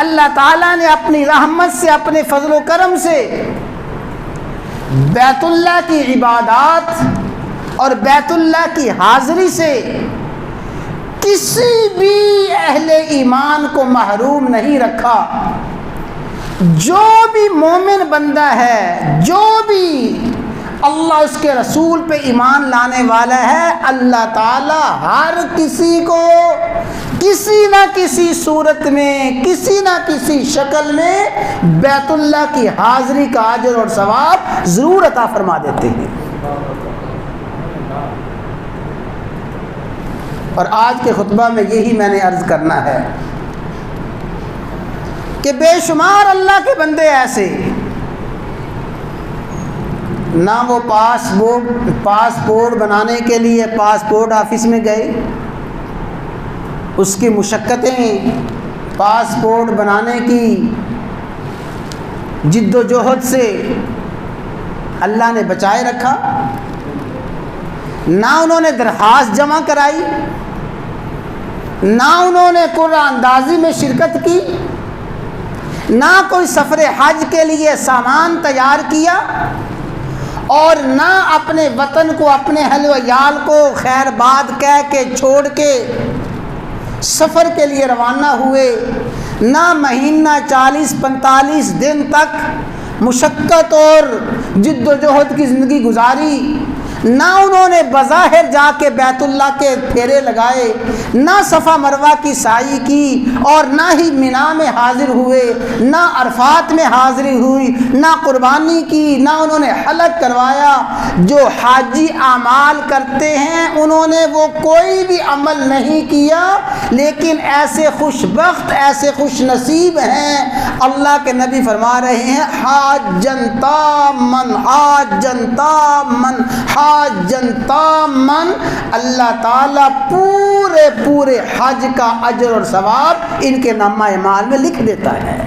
اللہ تعالیٰ نے اپنی رحمت سے، اپنے فضل و کرم سے بیت اللہ کی عبادات اور بیت اللہ کی حاضری سے کسی بھی اہل ایمان کو محروم نہیں رکھا۔ جو بھی مومن بندہ ہے، جو بھی اللہ اس کے رسول پہ ایمان لانے والا ہے، اللہ تعالی ہر کسی کو کسی نہ کسی صورت میں، کسی نہ کسی شکل میں بیت اللہ کی حاضری کا اجر اور ثواب ضرور عطا فرما دیتے ہیں۔ اور آج کے خطبہ میں یہی میں نے عرض کرنا ہے کہ بے شمار اللہ کے بندے ایسے، نہ وہ پاسپورٹ بنانے کے لیے پاسپورٹ آفس میں گئے، اس کی مشقتیں، پاسپورٹ بنانے کی جد و جہد سے اللہ نے بچائے رکھا، نہ انہوں نے درخواست جمع کرائی، نہ انہوں نے قرآن اندازی میں شرکت کی، نہ کوئی سفر حج کے لیے سامان تیار کیا، اور نہ اپنے وطن کو، اپنے اہل و عیال کو خیر باد کہہ کے چھوڑ کے سفر کے لیے روانہ ہوئے، نہ مہینہ 40-45 دن تک مشقت اور جد و جہد کی زندگی گزاری، نہ انہوں نے بظاہر جا کے بیت اللہ کے پھیرے لگائے، نہ صفا مروہ کی سعی کی، اور نہ ہی مینا میں حاضر ہوئے، نہ عرفات میں حاضری ہوئی، نہ قربانی کی، نہ انہوں نے حلق کروایا۔ جو حاجی اعمال کرتے ہیں انہوں نے وہ کوئی بھی عمل نہیں کیا، لیکن ایسے خوش بخت، ایسے خوش نصیب ہیں، اللہ کے نبی فرما رہے ہیں حاجن تامن، حاجن تامن، حاجن تامن، اللہ تعالیٰ پورے حج کا اجر اور ثواب ان کے نامہ اعمال میں لکھ دیتا ہے۔